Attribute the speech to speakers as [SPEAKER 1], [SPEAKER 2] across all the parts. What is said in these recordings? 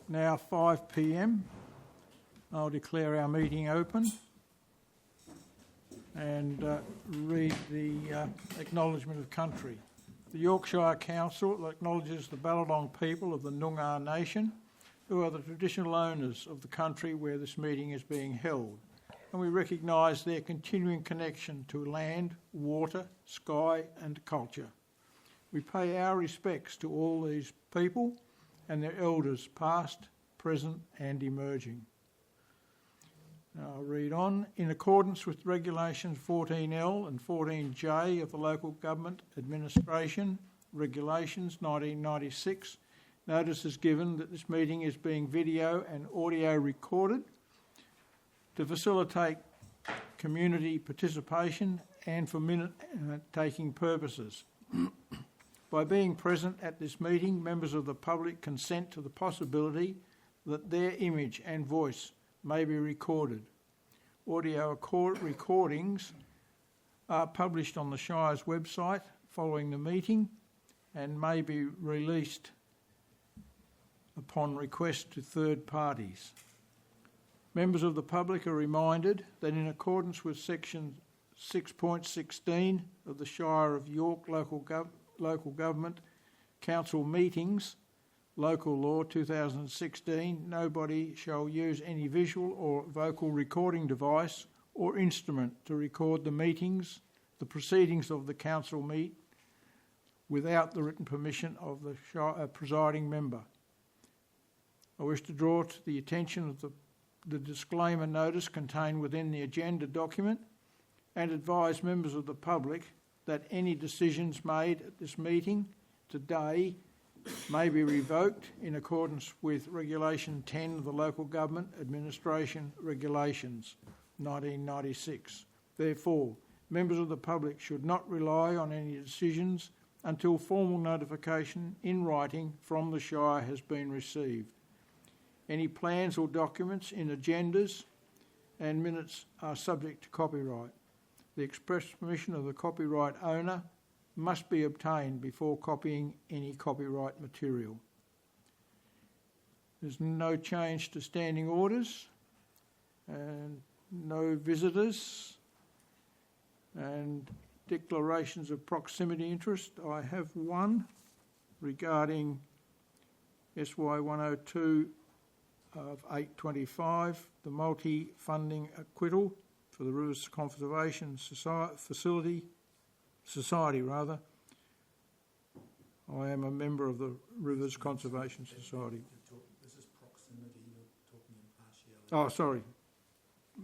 [SPEAKER 1] Now 5 p.m. I'll declare our meeting open and read the acknowledgement of country. The Yorkshire Council acknowledges the Ballabong people of the Noongar Nation, who are the traditional owners of the country where this meeting is being held, and we recognise their continuing connection to land, water, sky and culture. We pay our respects to all these people and their elders past, present and emerging. Now I'll read on. In accordance with Regulations 14L and 14J of the Local Government Administration Regulations 1996, notice is given that this meeting is being video and audio recorded to facilitate community participation and for minute-taking purposes. By being present at this meeting, members of the public consent to the possibility that their image and voice may be recorded. Audio recordings are published on the Shire's website following the meeting and may be released upon request to third parties. Members of the public are reminded that in accordance with section 6.16 of the Shire of York Local Government Council Meetings, Local Law 2016, nobody shall use any visual or vocal recording device or instrument to record the meetings, the proceedings of the council meet, without the written permission of the presiding member. I wish to draw to the attention of the disclaimer notice contained within the agenda document and advise members of the public that any decisions made at this meeting today may be revoked in accordance with Regulation 10 of the Local Government Administration Regulations 1996. Therefore, members of the public should not rely on any decisions until formal notification in writing from the Shire has been received. Any plans or documents in agendas and minutes are subject to copyright. The express permission of the copyright owner must be obtained before copying any copyright material. There's no change to standing orders and no visitors and declarations of proximity interest. I have one regarding SY 102 of 825, the multi-funding acquittal for the Rivers Conservation Society. I am a member of the Rivers Conservation Society.
[SPEAKER 2] This is proximity, you're talking impartiality.
[SPEAKER 1] Oh, sorry.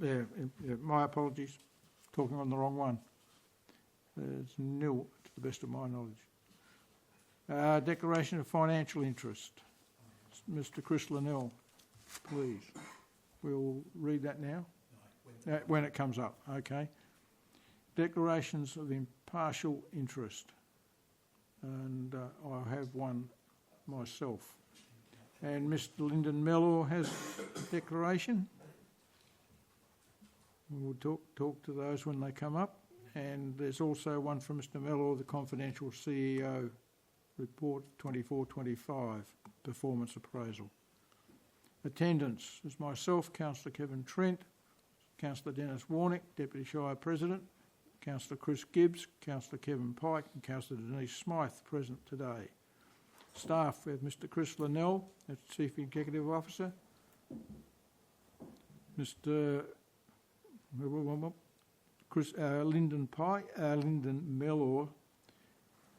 [SPEAKER 1] Yeah, my apologies. Talking on the wrong one. It's nil, to the best of my knowledge. Declaration of financial interest. Mr. Chris Linnell, please. We'll read that now. When it comes up, okay. Declarations of impartial interest, and I have one myself. And Mr. Lyndon Mellor has a declaration. We'll talk to those when they come up. And there's also one from Mr. Mellor, the confidential CEO report 24-25 performance appraisal. Attendance is myself, Councillor Kevin Trent, Councillor Dennis Warnick, Deputy Shire President, Councillor Chris Gibbs, Councillor Kevin Pike and Councillor Denise Smythe present today. Staff, we have Mr. Chris Linnell, as Chief Executive Officer, Mr. Lyndon Mellor,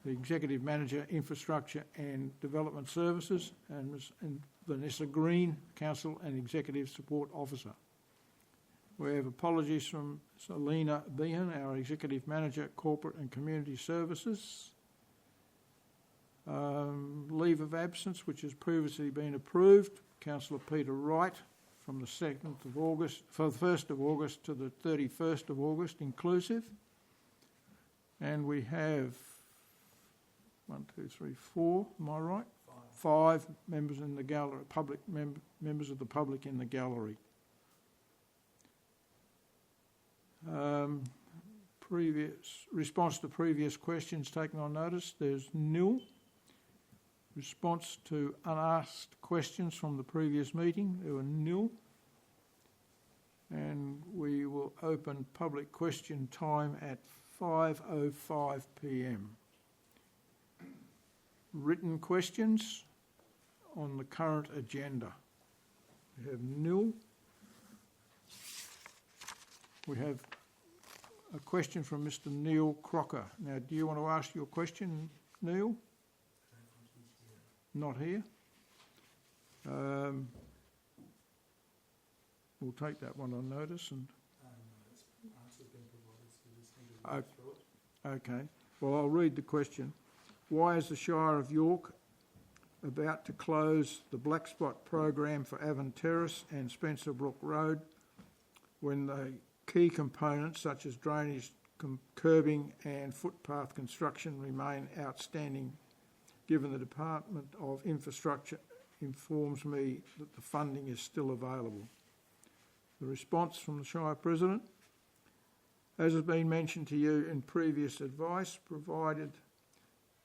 [SPEAKER 1] the Executive Manager, Infrastructure and Development Services, and Ms. Vanessa Green, Council and Executive Support Officer. We have apologies from Selena Behan, our Executive Manager, Corporate and Community Services. Leave of absence, which has previously been approved, Councillor Peter Wright, from the 2nd of August, for the 1st of August to the 31st of August inclusive. And we have 1, 2, 3, 4, am I right? 5 members in the gallery, members of the public in the gallery. Previous response to previous questions taken on notice, there's nil. Response to unasked questions from the previous meeting, there were nil. And we will open public question time at 5:05 p.m. Written questions on the current agenda. We have nil. We have a question from Mr. Neil Crocker. Now, do you want to ask your question, Neil? Not here. We'll take that one on notice. And
[SPEAKER 2] Answer's been provided, so we just need to read through it.
[SPEAKER 1] okay. Well, I'll read the question. Why is the Shire of York about to close the Black Spot program for Avon Terrace and Spencer Brook Road when the key components such as drainage, curbing and footpath construction remain outstanding, given the Department of Infrastructure informs me that the funding is still available? The response from the Shire President: as has been mentioned to you in previous advice, provided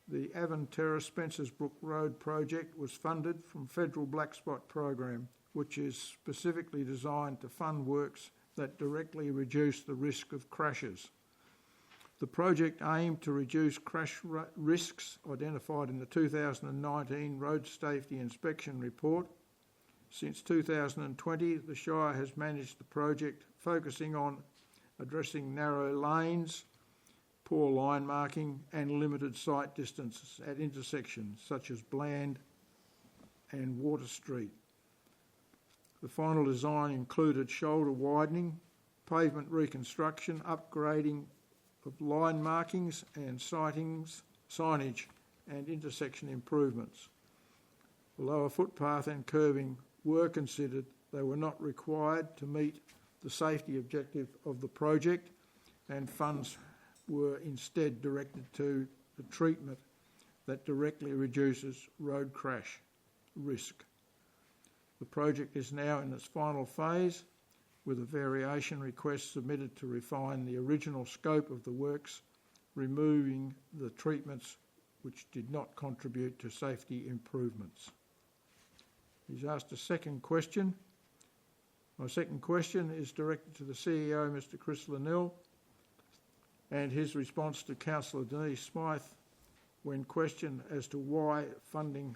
[SPEAKER 1] the Avon Terrace Spencer's Brook Road project was funded from Federal Black Spot program, which is specifically designed to fund works that directly reduce the risk of crashes. The project aimed to reduce crash risks identified in the 2019 Road Safety Inspection Report. Since 2020, the Shire has managed the project focusing on addressing narrow lanes, poor line marking and limited sight distances at intersections such as Bland and Water Street. The final design included shoulder widening, pavement reconstruction, upgrading of line markings and signage and intersection improvements. Although a footpath and curbing were considered, they were not required to meet the safety objective of the project, and funds were instead directed to the treatment that directly reduces road crash risk. The project is now in its final phase, with a variation request submitted to refine the original scope of the works, removing the treatments which did not contribute to safety improvements. He's asked a second question. My second question is directed to the CEO, Mr. Chris Linnell, and his response to Councillor Denise Smythe when questioned as to why funding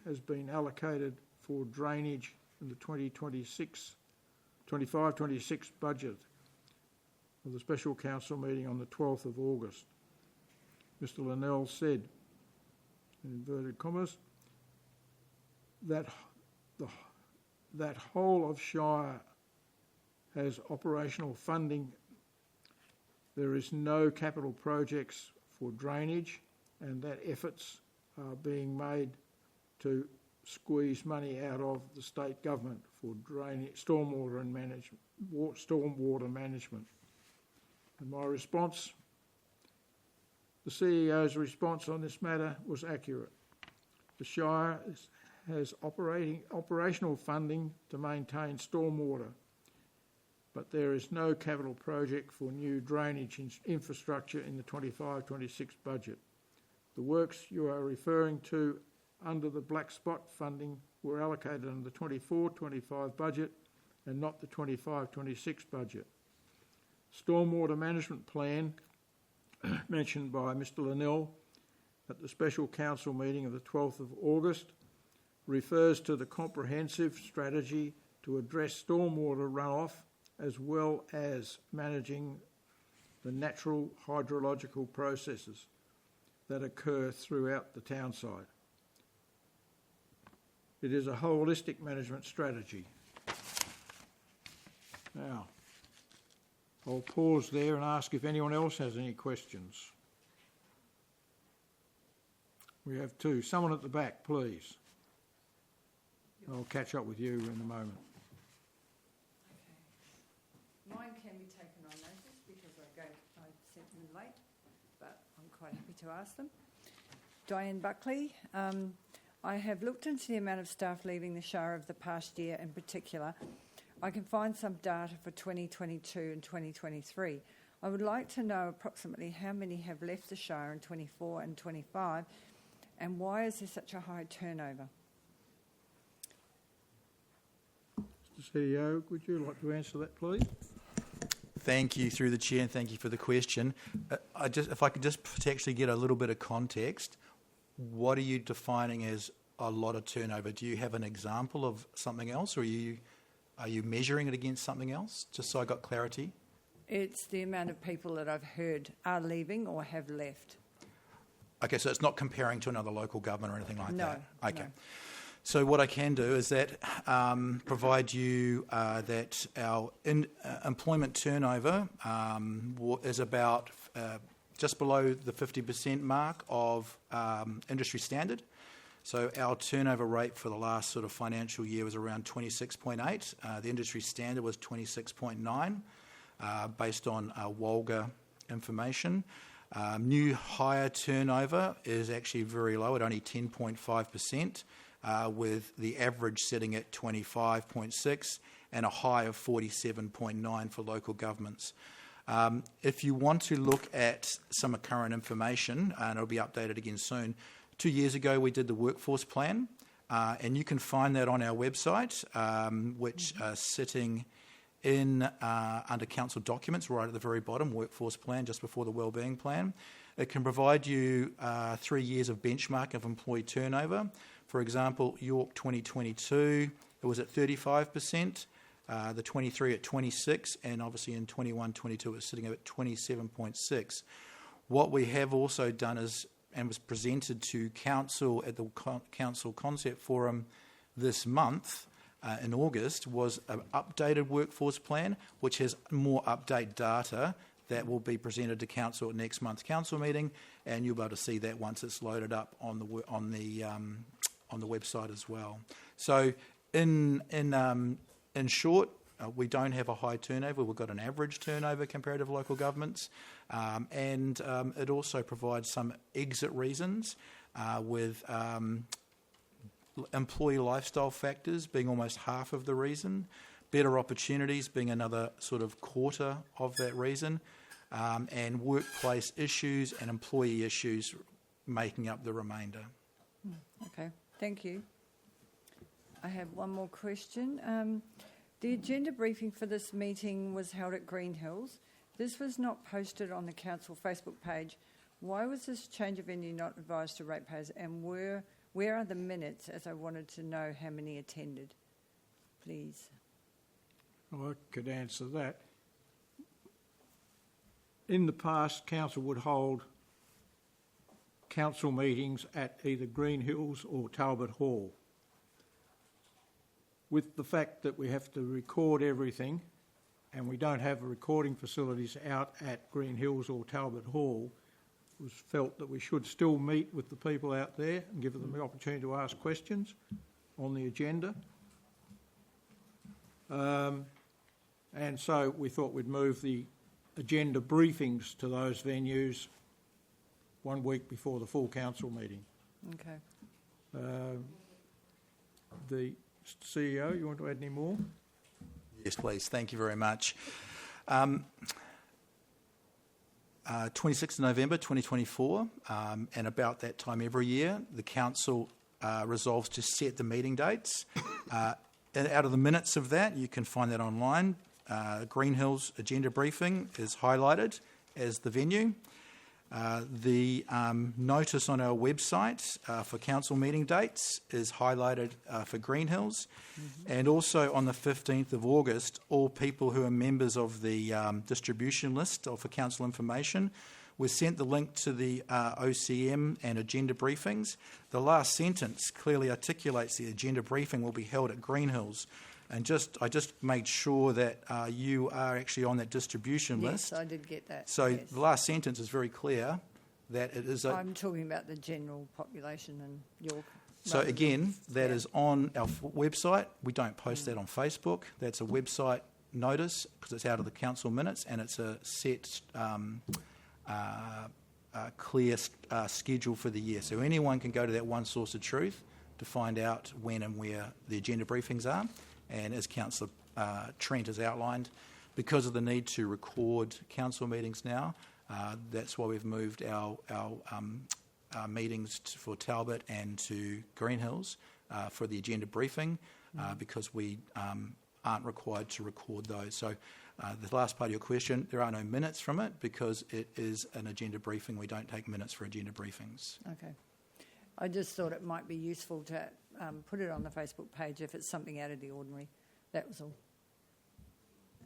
[SPEAKER 1] has been allocated for drainage in the 25-26 budget of the Special Council meeting on the 12th of August. Mr. Linnell said, in inverted commas, that whole of Shire has operational funding. There is no capital projects for drainage, and that efforts are being made to squeeze money out of the state government for drainage, stormwater management. And my response, the CEO's response on this matter was accurate. The Shire has operational funding to maintain stormwater, but there is no capital project for new drainage infrastructure in the 25-26 budget. The works you are referring to under the Black Spot funding were allocated under the 24-25 budget and not the 25-26 budget. Stormwater management plan mentioned by Mr. Linnell at the Special Council meeting of the 12th of August refers to the comprehensive strategy to address stormwater runoff as well as managing the natural hydrological processes that occur throughout the townside. It is a holistic management strategy. Now, I'll pause there and ask if anyone else has any questions. We have two. Someone at the back, please. I'll catch up with you in a moment.
[SPEAKER 3] Okay. Mine can be taken on notice because I sent them late, but I'm quite happy to ask them. Diane Buckley. I have looked into the amount of staff leaving the Shire over the past year in particular. I can find some data for 2022 and 2023. I would like to know approximately how many have left the Shire in 24 and 25 And why is there such a high turnover?
[SPEAKER 1] Mr. CEO, would you like to answer that, please?
[SPEAKER 4] Thank you, through the chair, and thank you for the question. If I could just potentially get a little bit of context, what are you defining as a lot of turnover? Do you have an example of something else, or are you measuring it against something else? Just so I got clarity.
[SPEAKER 3] It's the amount of people that I've heard are leaving or have left.
[SPEAKER 4] Okay, so it's not comparing to another local government or anything like that?
[SPEAKER 3] No.
[SPEAKER 4] Okay. So what I can do is that provide you that our employment turnover is about just below the 50% mark of industry standard. So our turnover rate for the last sort of financial year was around 26.8. The industry standard was 26.9, based on WOLGA information. New hire turnover is actually very low at only 10.5%. With the average sitting at 25.6 and a high of 47.9 for local governments. If you want to look at some current information, and it'll be updated again soon, 2 years ago we did the workforce plan, and you can find that on our website, which is sitting in under council documents right at the very bottom, workforce plan just before the wellbeing plan. It can provide you 3 years of benchmark of employee turnover. For example, York 2022, it was at 35%, the 23 at 26, and obviously in 21-22 it was sitting at 27.6. What we have also done is, and was presented to council at the Council Concept Forum this month, in August, was an updated workforce plan, which has more update data that will be presented to council at next month's council meeting, and you'll be able to see that once it's loaded up on the website as well. So, in short, we don't have a high turnover. We've got an average turnover comparative to local governments, and it also provides some exit reasons with employee lifestyle factors being almost half of the reason, better opportunities being another sort of quarter of that reason, and workplace issues and employee issues making up the remainder.
[SPEAKER 3] Okay, thank you. I have one more question. The agenda briefing for this meeting was held at Green Hills. This was not posted on the council Facebook page. Why was this change of venue not advised to ratepayers, and where are the minutes, as I wanted to know how many attended, please?
[SPEAKER 1] I could answer that. In the past, council would hold council meetings at either Green Hills or Talbot Hall. With the fact that we have to record everything and we don't have recording facilities out at Green Hills or Talbot Hall, it was felt that we should still meet with the people out there and give them the opportunity to ask questions on the agenda. And so we thought we'd move the agenda briefings to those venues 1 week before the full council meeting.
[SPEAKER 3] Okay.
[SPEAKER 1] The CEO, you want to add any more?
[SPEAKER 4] Yes, please. Thank you very much. 26th of November 2024, and about that time every year, the council resolves to set the meeting dates. And out of the minutes of that, you can find that online. Green Hills agenda briefing is highlighted as the venue. The notice on our website for council meeting dates is highlighted for Green Hills. Mm-hmm. And also on the 15th of August, all people who are members of the distribution list for council information were sent the link to the OCM and agenda briefings. The last sentence clearly articulates the agenda briefing will be held at Green Hills. And I just made sure that you are actually on that distribution list.
[SPEAKER 3] Yes, I did get that.
[SPEAKER 4] So
[SPEAKER 3] yes.
[SPEAKER 4] The last sentence is very clear that it is.
[SPEAKER 3] I'm talking about the general population in York.
[SPEAKER 4] So again, that is on our website. We don't post that on Facebook. That's a website notice because it's out of the council minutes, and it's a set, clear schedule for the year. So anyone can go to that one source of truth to find out when and where the agenda briefings are. And as Councillor Trent has outlined, because of the need to record council meetings now, that's why we've moved our meetings for Talbot and to Green Hills for the agenda briefing because we aren't required to record those. So the last part of your question, there are no minutes from it because it is an agenda briefing. We don't take minutes for agenda briefings.
[SPEAKER 3] Okay. I just thought it might be useful to put it on the Facebook page if it's something out of the ordinary. That was all.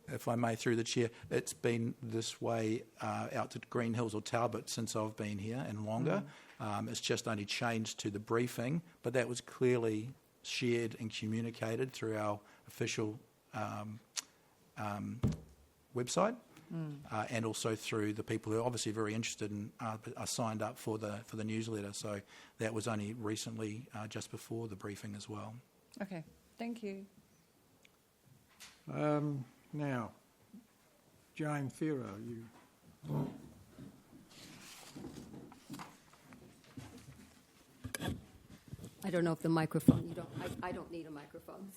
[SPEAKER 4] If I may, through the chair, it's been this way out to Green Hills or Talbot since I've been here and longer. It's just only changed to the briefing, but that was clearly shared and communicated through our official website and also through the people who are obviously very interested and are signed up for the newsletter. So that was only recently, just before the briefing as well.
[SPEAKER 3] Okay. Thank you.
[SPEAKER 1] Now, Jane Fero, you.
[SPEAKER 5] I don't know if the microphone, you don't, I don't need a microphone.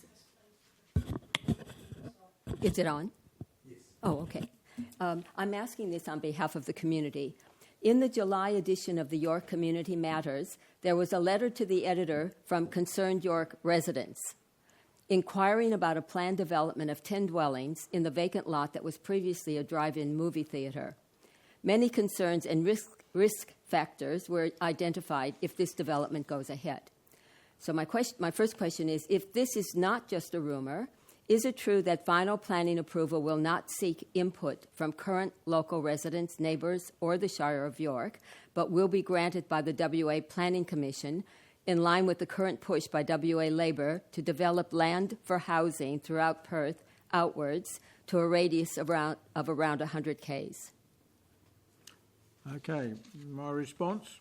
[SPEAKER 5] Is it on? Yes. Oh, okay. I'm asking this on behalf of the community. In the July edition of the York Community Matters, there was a letter to the editor from concerned York residents inquiring about a planned development of 10 dwellings in the vacant lot that was previously a drive-in movie theater. Many concerns and risk factors were identified if this development goes ahead. So my first question is, if this is not just a rumor, is it true that final planning approval will not seek input from current local residents, neighbours, or the Shire of York, but will be granted by the WA Planning Commission in line with the current push by WA Labour to develop land for housing throughout Perth outwards to a radius of around 100 k's?
[SPEAKER 1] Okay, my response.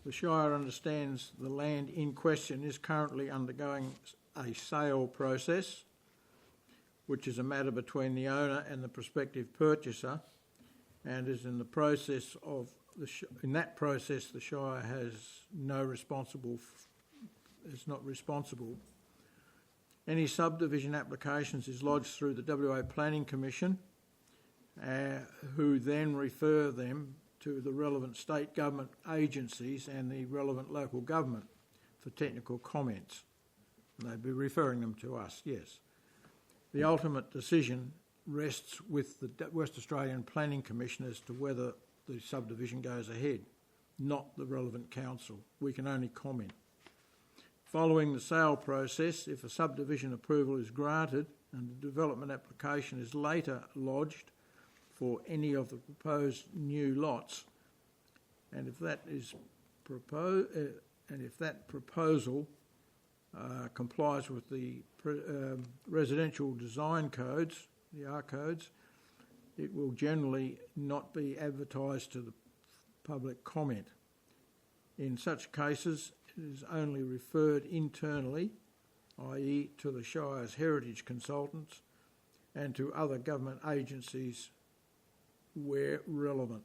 [SPEAKER 1] The Shire understands the land in question is currently undergoing a sale process, which is a matter between the owner and the prospective purchaser, and is in the process of in that process the Shire has is not responsible. Any subdivision applications is lodged through the WA Planning Commission, who then refer them to the relevant state government agencies and the relevant local government for technical comments. And they'd be referring them to us, yes. The ultimate decision rests with the West Australian Planning Commission as to whether the subdivision goes ahead, not the relevant council. We can only comment. Following the sale process, if a subdivision approval is granted and the development application is later lodged for any of the proposed new lots, and if that is proposal complies with the residential design codes, the R codes, it will generally not be advertised to the public comment. In such cases, it is only referred internally, i.e. to the Shire's heritage consultants and to other government agencies where relevant.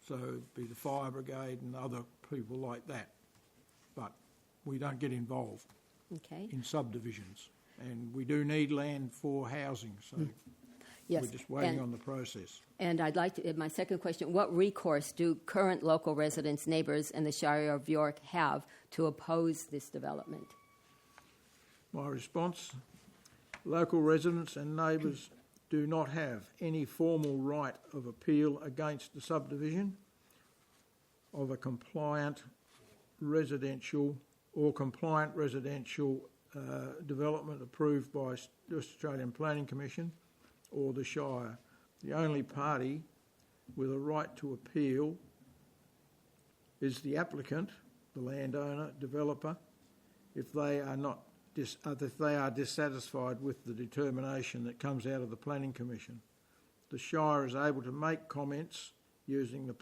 [SPEAKER 1] So it'd be the fire brigade and other people like that. But we don't get involved in subdivisions. And we do need land for housing, so
[SPEAKER 5] yes.
[SPEAKER 1] We're just waiting on the process.
[SPEAKER 5] And I'd like to, my second question, what recourse do current local residents, neighbours and the Shire of York have to oppose this development?
[SPEAKER 1] My response, local residents and neighbours do not have any formal right of appeal against the subdivision of a compliant residential development approved by the Australian Planning Commission or the Shire. The only party with a right to appeal is the applicant, the landowner, developer, if they are dissatisfied with the determination that comes out of the Planning Commission. The Shire is able to make comments using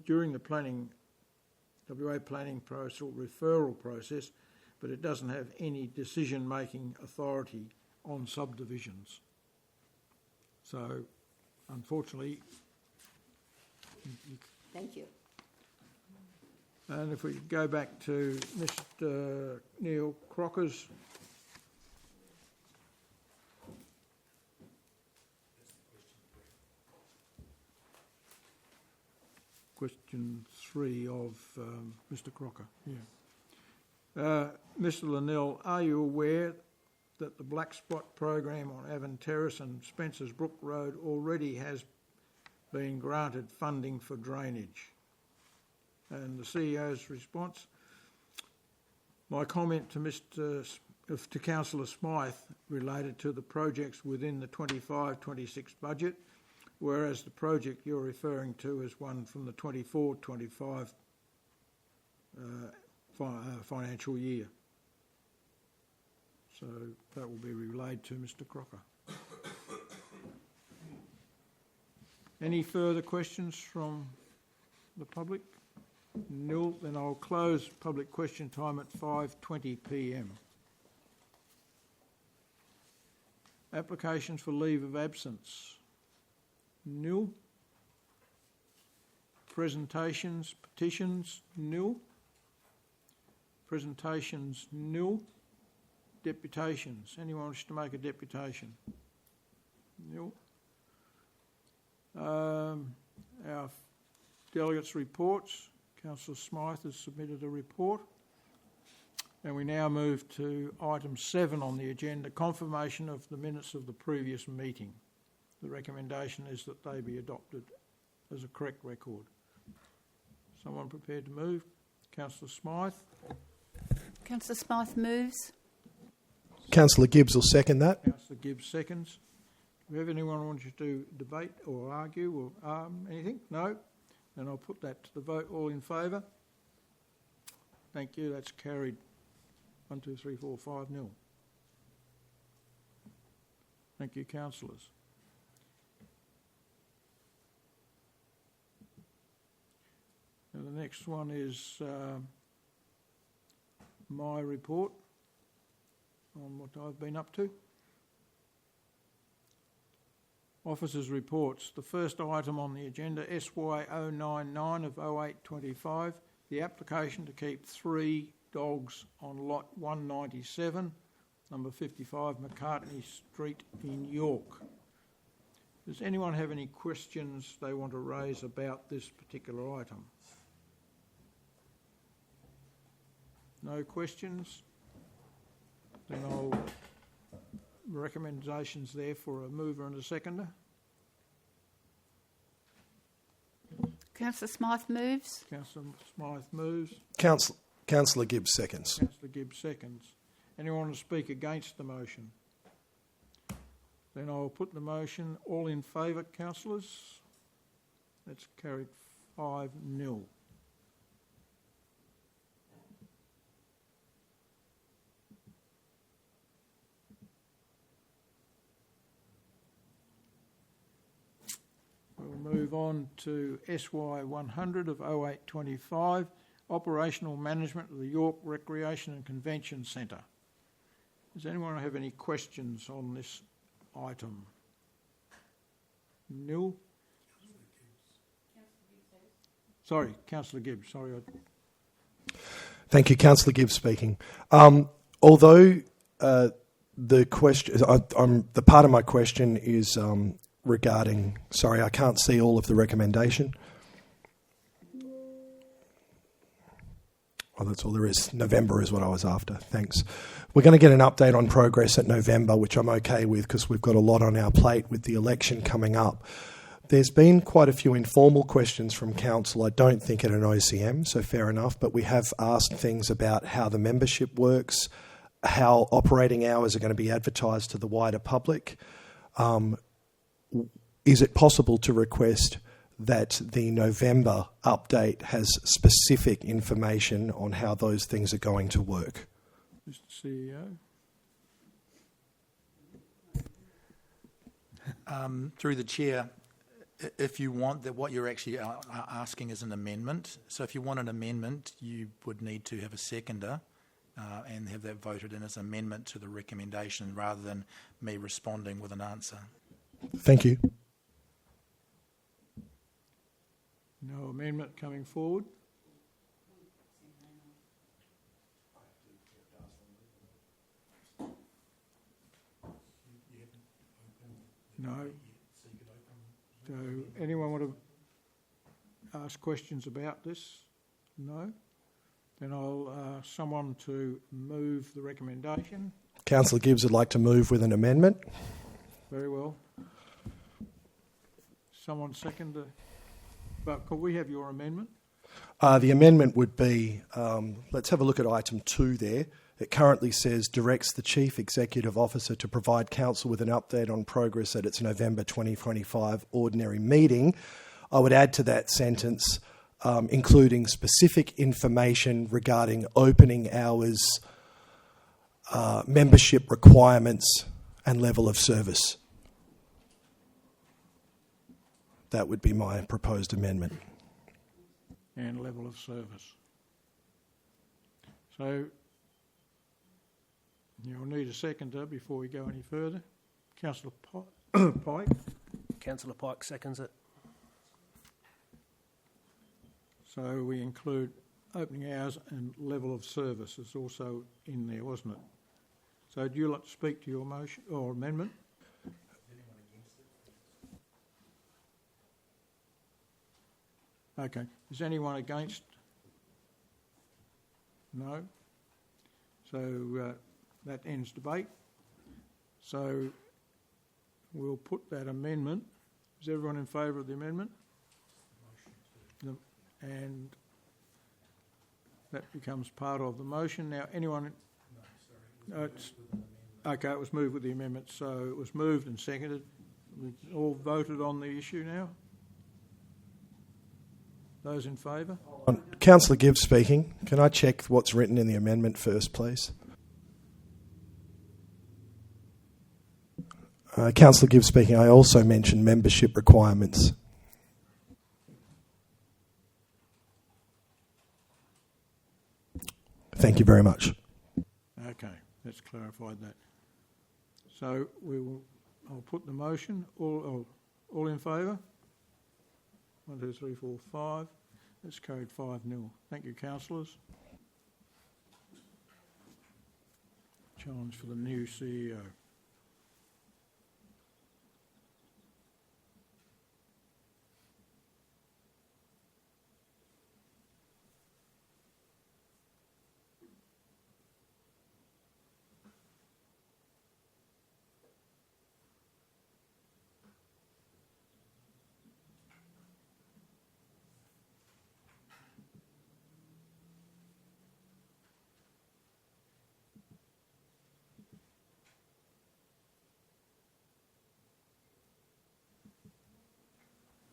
[SPEAKER 1] during the WA planning process or referral process, but it doesn't have any decision-making authority on subdivisions. So, unfortunately...
[SPEAKER 5] Thank you.
[SPEAKER 1] And if we go back to Mr. Neil Crocker's question 3 of Mr Crocker. Yeah. Mr Linnell, are you aware that the Black Spot program on Avon Terrace and Spencer's Brook Road already has been granted funding for drainage? And the CEO's response, my comment to Councillor Smythe related to the projects within the 25-26 budget, whereas the project you're referring to is one from the 24-25 financial year. So that will be relayed to Mr Crocker. Any further questions from the public? Nil. Then I'll close public question time at 5:20 p.m. Applications for leave of absence. Nil. Presentations, petitions. Nil. Presentations. Nil. Deputations. Anyone wish to make a deputation? Nil. Our delegates' reports. Councillor Smythe has submitted a report. And we now move to item 7 on the agenda, confirmation of the minutes of the previous meeting. The recommendation is that they be adopted as a correct record. Someone prepared to move? Councillor Smythe.
[SPEAKER 6] Councillor Smythe moves.
[SPEAKER 7] Councillor Gibbs will second that.
[SPEAKER 1] Councillor Gibbs seconds. Do we have anyone who wants to debate or argue or anything? No? Then I'll put that to the vote. All in favour? Thank you. That's carried 1, 2, 3, 4, 5-0. Thank you, councillors. Now the next one is my report on what I've been up to. Officers' reports. The first item on the agenda, SY 099 of 0825, the application to keep 3 dogs on lot 197, number 55 McCartney Street in York. Does anyone have any questions they want to raise about this particular item? No questions? Then I'll recommendations there for a mover and a seconder.
[SPEAKER 6] Councillor Smythe moves.
[SPEAKER 1] Councillor Smythe moves.
[SPEAKER 7] Councillor Gibbs seconds.
[SPEAKER 1] Councillor Gibbs seconds. Anyone want to speak against the motion? Then I'll put the motion. All in favour, councillors? That's carried 5-0. We'll move on to SY 100 of 0825, operational management of the York Recreation and Convention Centre. Does anyone have any questions on this item? Nil? Sorry, Councillor Gibbs. Sorry.
[SPEAKER 7] Thank you, Councillor Gibbs speaking. Although the question, the part of my question is regarding. Sorry, I can't see all of the recommendation. Oh, that's all there is. November is what I was after. Thanks. We're going to get an update on progress at November, which I'm okay with because we've got a lot on our plate with the election coming up. There's been quite a few informal questions from council. I don't think at an OCM, so fair enough, but we have asked things about how the membership works, how operating hours are going to be advertised to the wider public. Is it possible to request that the November update has specific information on how those things are going to work?
[SPEAKER 1] Mr. CEO.
[SPEAKER 4] Through the chair, if you want that, what you're actually asking is an amendment. So if you want an amendment, you would need to have a seconder and have that voted in as an amendment to the recommendation rather than me responding with an answer.
[SPEAKER 7] Thank you.
[SPEAKER 1] No amendment coming forward. No. So anyone want to ask questions about this? No? Then I'll ask someone to move the recommendation.
[SPEAKER 7] Councillor Gibbs would like to move with an amendment.
[SPEAKER 1] Very well. Someone second the... But could we have your amendment?
[SPEAKER 7] The amendment would be, let's have a look at item 2 there. It currently says directs the Chief Executive Officer to provide Council with an update on progress at its November 2025 ordinary meeting. I would add to that sentence, including specific information regarding opening hours, membership requirements and level of service. That would be my proposed amendment.
[SPEAKER 1] And level of service. So you'll need a seconder before we go any further. Councillor Pike.
[SPEAKER 8] Councillor Pike seconds it.
[SPEAKER 1] So we include opening hours and level of service is also in there, wasn't it? So do you like to speak to your motion or amendment? Okay. Is anyone against? No. So that ends debate. So we'll put that amendment. Is everyone in favour of the amendment? And that becomes part of the motion. Now, anyone... Okay, it was moved with the amendment. So it was moved and seconded. We've all voted on the issue now? Those in favour?
[SPEAKER 7] Councillor Gibbs speaking. Can I check what's written in the amendment first, please? Councillor Gibbs speaking. I also mentioned membership requirements. Thank you very much.
[SPEAKER 1] Okay, that's clarified that. So I'll put the motion. All in favour? 1, 2, 3, 4, 5. That's carried 5-0. Thank you, councillors. Challenge for the new CEO.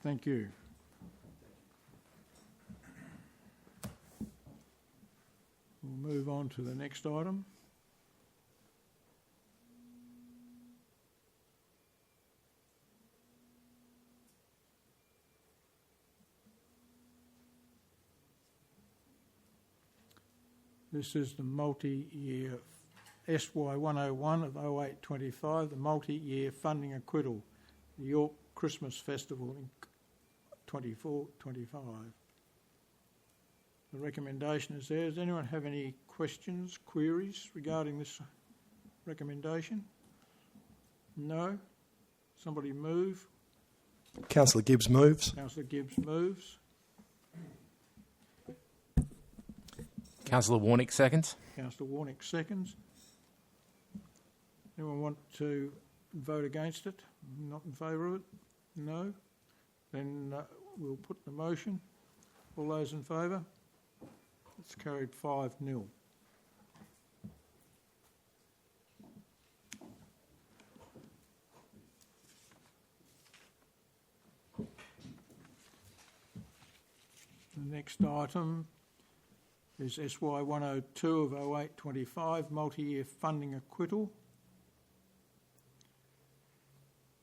[SPEAKER 1] Thank you. We'll move on to the next item. This is the multi-year SY 101 of 0825, the multi-year funding acquittal, the York Christmas Festival in 24-25. The recommendation is there. Does anyone have any questions, queries regarding this recommendation? No? Somebody move?
[SPEAKER 7] Councillor Gibbs moves.
[SPEAKER 1] Councillor Gibbs moves.
[SPEAKER 9] Councillor Warnick seconds.
[SPEAKER 1] Councillor Warnick seconds. Anyone want to vote against it? Not in favour of it? No? Then we'll put the motion. All those in favour? It's carried 5-0. The next item is SY 102 of 0825, multi-year funding acquittal.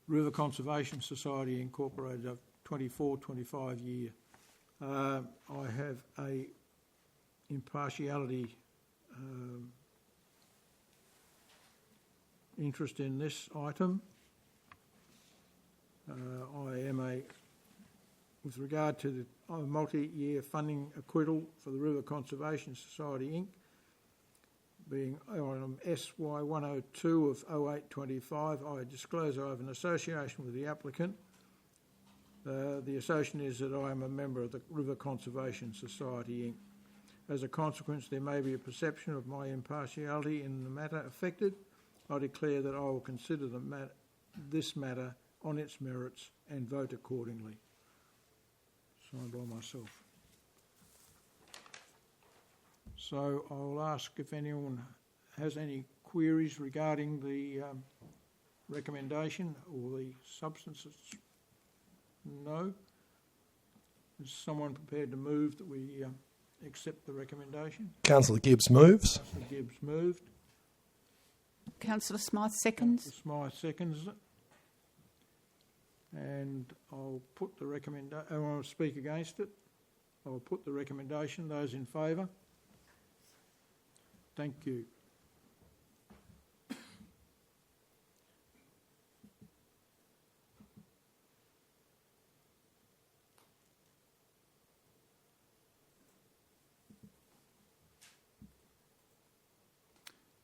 [SPEAKER 1] River Conservation Society Incorporated, of 24-25 year. I have a impartiality interest in this item. I am with regard to the multi-year funding acquittal for the River Conservation Society Inc., being item SY 102 of 0825, I disclose I have an association with the applicant The association is that I am a member of the River Conservation Society, Inc. As a consequence, there may be a perception of my impartiality in the matter affected. I declare that I will consider this matter on its merits and vote accordingly. Signed by myself. So I'll ask if anyone has any queries regarding the recommendation or the substances. No? Is someone prepared to move that we accept the recommendation?
[SPEAKER 7] Councillor Gibbs moves.
[SPEAKER 1] Councillor Gibbs moved.
[SPEAKER 6] Councillor Smythe seconds.
[SPEAKER 1] Councillor Smythe seconds it. And I'll put the recommendation. I want to speak against it. I'll put the recommendation. Those in favour? Thank you.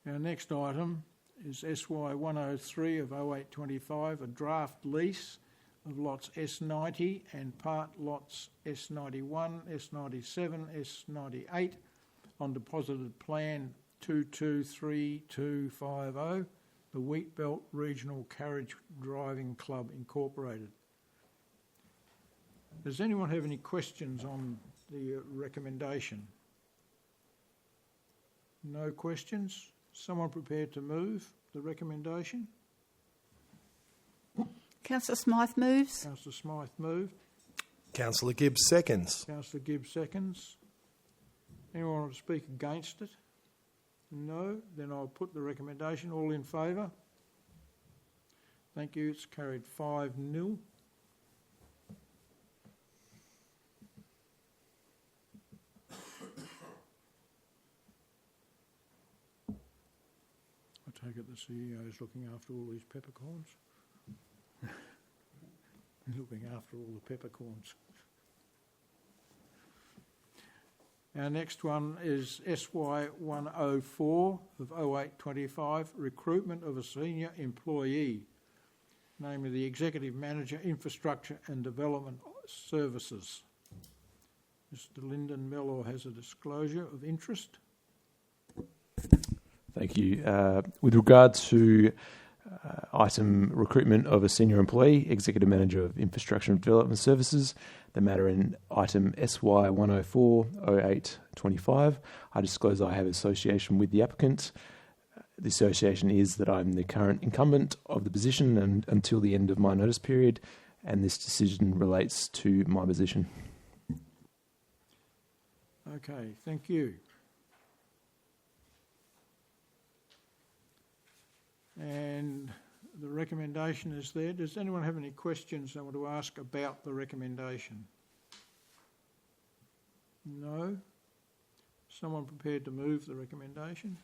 [SPEAKER 1] Our next item is SY 103 of 0825, a draft lease of lots S90 and part lots S91, S97, S98 on deposited plan 223250, the Wheatbelt Regional Carriage Driving Club Incorporated. Does anyone have any questions on the recommendation? No questions? Someone prepared to move the recommendation?
[SPEAKER 6] Councillor Smythe moves.
[SPEAKER 1] Councillor Smythe moved.
[SPEAKER 7] Councillor Gibbs seconds.
[SPEAKER 1] Councillor Gibbs seconds. Anyone want to speak against it? No? Then I'll put the recommendation. All in favour? Thank you. It's carried 5-0. I take it the CEO is looking after all these peppercorns? Looking after all the peppercorns. Our next one is SY 104 of 0825, recruitment of a senior employee, namely the Executive Manager, Infrastructure and Development Services. Mr. Lyndon Mellor has a disclosure of interest.
[SPEAKER 10] Thank you. With regard to item recruitment of a senior employee, Executive Manager of Infrastructure and Development Services, the matter in item SY 104-0825, I disclose I have association with the applicant. The association is that I'm the current incumbent of the position and until the end of my notice period, and this decision relates to my position.
[SPEAKER 1] Okay, thank you. And the recommendation is there. Does anyone have any questions they want to ask about the recommendation? No? Someone prepared to move the recommendation?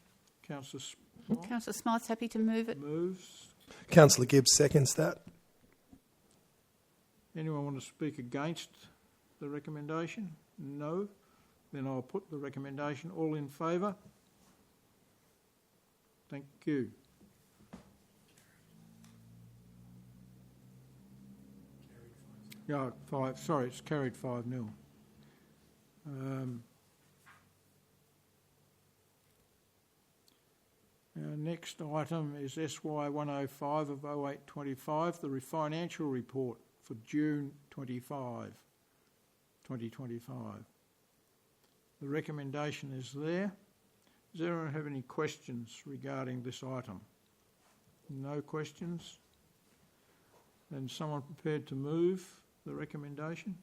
[SPEAKER 1] Councillor Smythe
[SPEAKER 6] Councillor Smythe's happy to move it.
[SPEAKER 1] moves.
[SPEAKER 7] Councillor Gibbs seconds that.
[SPEAKER 1] Anyone want to speak against the recommendation? No? Then I'll put the recommendation. All in favour? Thank you. Yeah, it's carried 5-0. Our next item is SY 105 of 0825, the financial report for June 2025. The recommendation is there. Does anyone have any questions regarding this item? No questions? Then someone prepared to move the recommendation?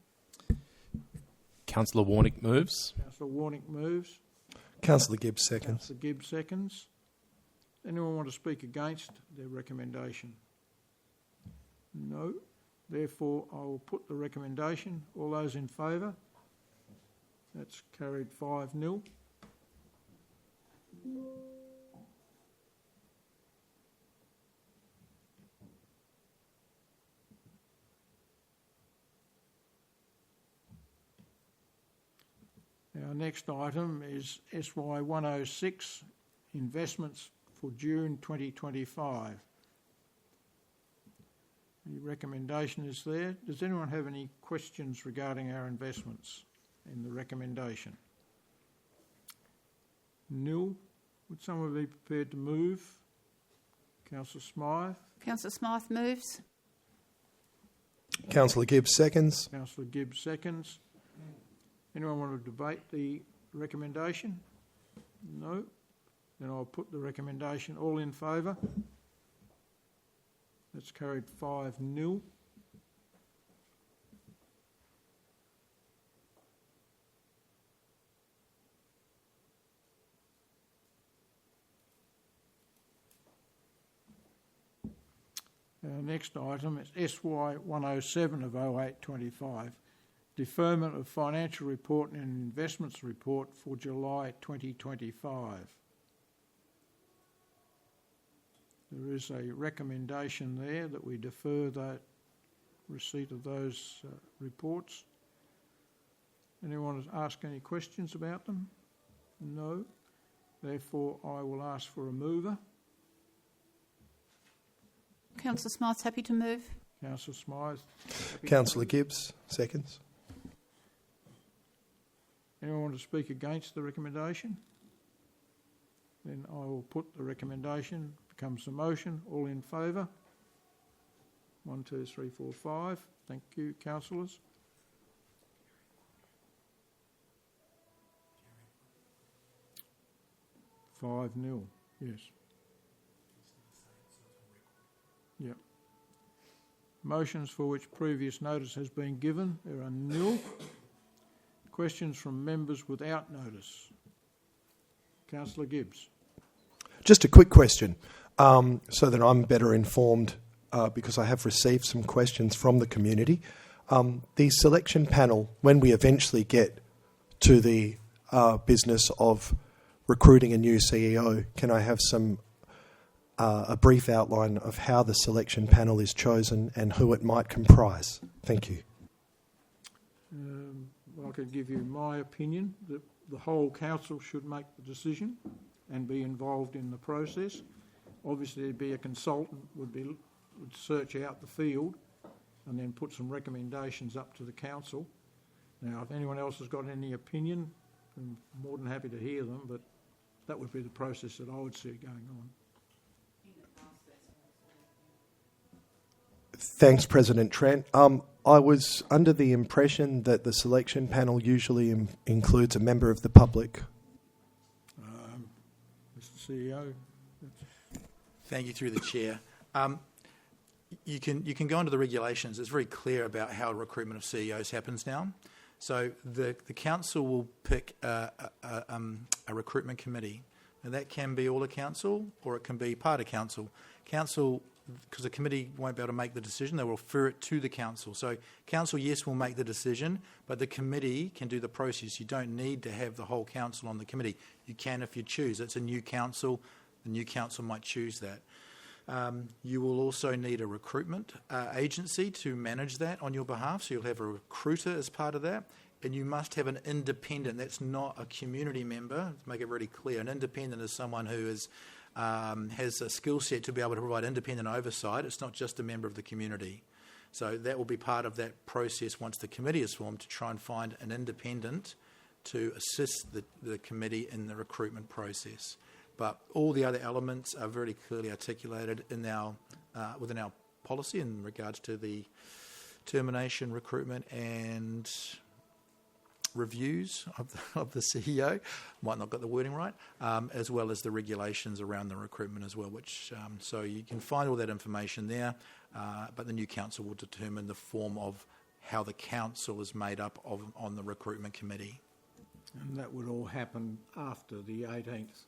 [SPEAKER 9] Councillor Warnick moves.
[SPEAKER 1] Councillor Warnick moves.
[SPEAKER 7] Councillor Gibbs seconds.
[SPEAKER 1] Councillor Gibbs seconds. Anyone want to speak against their recommendation? No. Therefore, I will put the recommendation. All those in favour? That's carried 5-0. Our next item is SY 106, investments for June 2025. The recommendation is there. Does anyone have any questions regarding our investments in the recommendation? Nil. Would someone be prepared to move? Councillor Smythe.
[SPEAKER 6] Councillor Smythe moves.
[SPEAKER 7] Councillor Gibbs seconds.
[SPEAKER 1] Councillor Gibbs seconds. Anyone want to debate the recommendation? No. Then I'll put the recommendation. All in favour? That's carried 5-0. Our next item is SY 107 of 0825, deferment of financial report and investments report for July 2025. There is a recommendation there that we defer the receipt of those reports. Anyone want to ask any questions about them? No. Therefore, I will ask for a mover.
[SPEAKER 6] Councillor Smythe's happy to move.
[SPEAKER 1] Councillor Smythe.
[SPEAKER 7] Councillor Gibbs seconds.
[SPEAKER 1] Anyone want to speak against the recommendation? Then I will put the recommendation, becomes the motion. All in favour? 1, 2, 3, 4, 5. Thank you, councillors. Five 0. Yes. Yep. Motions for which previous notice has been given, there are 0. Questions from members without notice. Councillor Gibbs.
[SPEAKER 7] Just a quick question, so that I'm better informed, because I have received some questions from the community. The selection panel, when we eventually get to the business of recruiting a new CEO, can I have a brief outline of how the selection panel is chosen and who it might comprise? Thank you.
[SPEAKER 1] I could give you my opinion that the whole council should make the decision and be involved in the process. Obviously, there'd be a consultant would search out the field and then put some recommendations up to the council. Now, if anyone else has got any opinion, I'm more than happy to hear them, but that would be the process that I would see going on.
[SPEAKER 7] Thanks, President Trent. I was under the impression that the selection panel usually includes a member of the public.
[SPEAKER 1] Mr. CEO.
[SPEAKER 4] Thank you, through the chair. You can go into the regulations. It's very clear about how recruitment of CEOs happens now. So the council will pick a recruitment committee, and that can be all of council or it can be part of council. Council, because the committee won't be able to make the decision, they will refer it to the council. So council, yes, will make the decision, but the committee can do the process. You don't need to have the whole council on the committee. You can if you choose. It's a new council. The new council might choose that. You will also need a recruitment agency to manage that on your behalf. So you'll have a recruiter as part of that. And you must have an independent. That's not a community member. To make it really clear, an independent is someone who is has a skill set to be able to provide independent oversight. It's not just a member of the community. So that will be part of that process once the committee is formed, to try and find an independent to assist the committee in the recruitment process. But all the other elements are very clearly articulated in our within our policy in regards to the termination, recruitment and reviews of the CEO. Might not got the wording right, as well as the regulations around the recruitment as well, which so you can find all that information there, but the new council will determine the form of how the council is made up of on the recruitment committee.
[SPEAKER 1] And that would all happen after the 18th.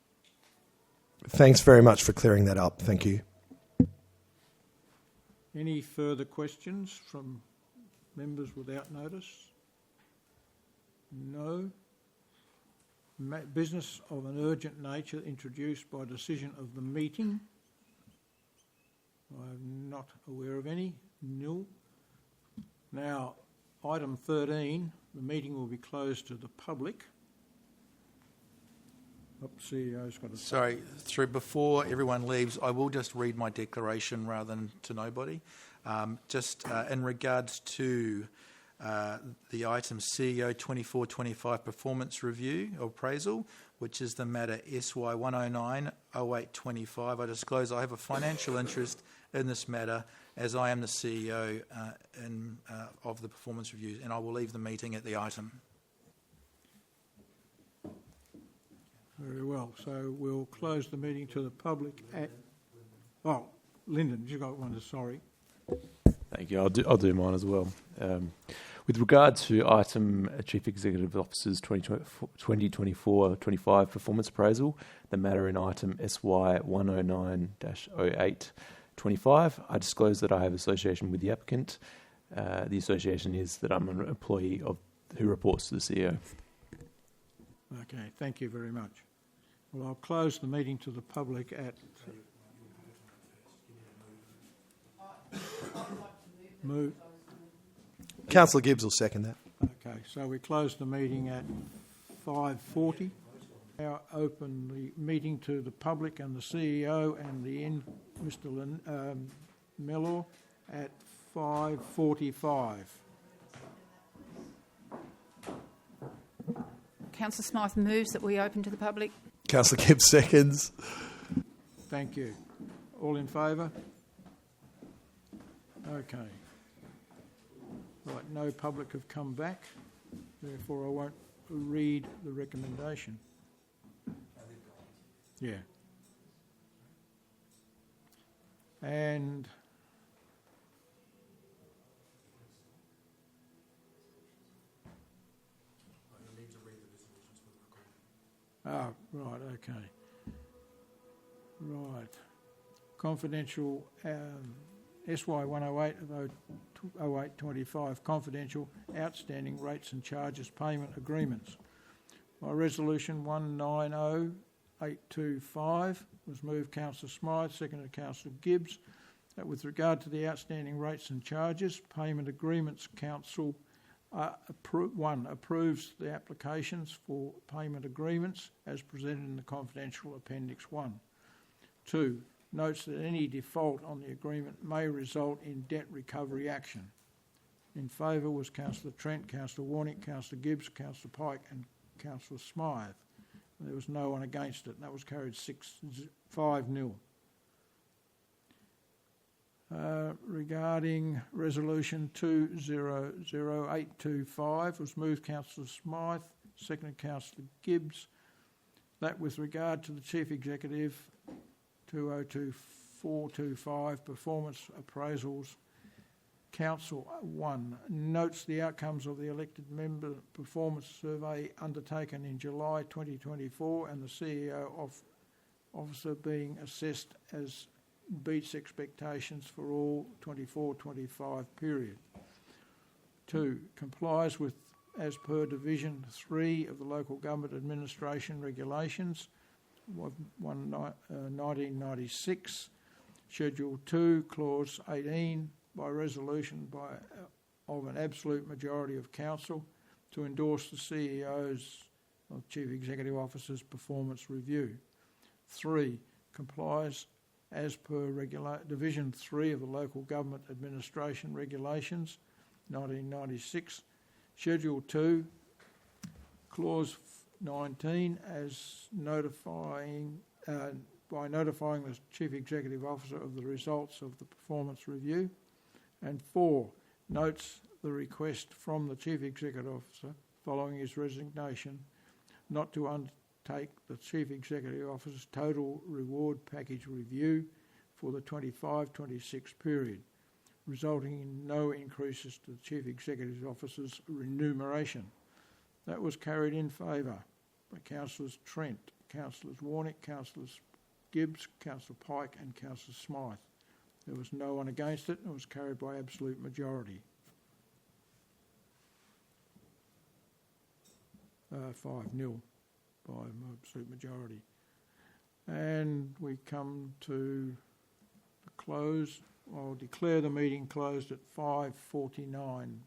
[SPEAKER 7] Thanks very much for clearing that up. Thank you.
[SPEAKER 1] Any further questions from members without notice? No. Business of an urgent nature introduced by decision of the meeting. I'm not aware of any. Nil. Now, item 13, the meeting will be closed to the public. CEO's got to say.
[SPEAKER 4] Sorry, before everyone leaves, I will just read my declaration rather than to nobody. In regards to the item CEO 2425 performance review or appraisal, which is the matter SY 109-0825, I disclose I have a financial interest in this matter as I am the CEO of the performance review, and I will leave the meeting at the item.
[SPEAKER 1] Very well. So we'll close the meeting to the public at... Oh, Lyndon, you got one, sorry.
[SPEAKER 10] Thank you. I'll do mine as well. With regard to item Chief Executive Officer's 2024-25 performance appraisal, the matter in item SY 109-0825, I disclose that I have association with the applicant. The association is that I'm an employee who reports to the CEO.
[SPEAKER 1] Okay, thank you very much. Well, I'll close the meeting to the public at... Move.
[SPEAKER 7] Councillor Gibbs will second that.
[SPEAKER 1] Okay, so we close the meeting at 5:40. Now open the meeting to the public and the CEO and Mr. Mellor at 5:45.
[SPEAKER 6] Councillor Smythe moves that we open to the public.
[SPEAKER 7] Councillor Gibbs seconds.
[SPEAKER 1] Thank you. All in favour? Okay. Right, no public have come back, therefore I won't read the recommendation. Yeah. And right, okay. Right. Confidential SY 108 of 0825, confidential outstanding rates and charges payment agreements. By resolution 190825 was moved Councillor Smythe, seconded Councillor Gibbs, that with regard to the outstanding rates and charges payment agreements, Council approves the applications for payment agreements as presented in the confidential Appendix 1. 2. Notes that any default on the agreement may result in debt recovery action. In favour was Councillor Trent, Councillor Warnick, Councillor Gibbs, Councillor Pike and Councillor Smythe. There was no one against it, and that was carried 5-0. Regarding resolution 200825 was moved Councillor Smythe, seconded Councillor Gibbs, that with regard to the Chief Executive 202425 performance appraisals, Council 1 notes the outcomes of the elected member performance survey undertaken in July 2024 and the CEO officer being assessed as beats expectations for all 24-25 period. 2. Complies with as per Division 3 of the Local Government Administration Regulations 1996, Schedule 2, Clause 18, by resolution of an absolute majority of Council to endorse the CEO's or Chief Executive Officer's performance review. 3. Complies as per Division 3 of the Local Government Administration Regulations 1996, Schedule 2, Clause 19, as by notifying the Chief Executive Officer of the results of the performance review. And 4, notes the request from the Chief Executive Officer following his resignation not to undertake the Chief Executive Officer's total reward package review for the 25-26 period, resulting in no increases to the Chief Executive Officer's remuneration. That was carried in favour by Councillors Trent, Councillors Warnick, Councillors Gibbs, Councillor Pike and Councillor Smythe. There was no one against it and it was carried by absolute majority. 5-0 by absolute majority. And we come to the close. I'll declare the meeting closed at 5:49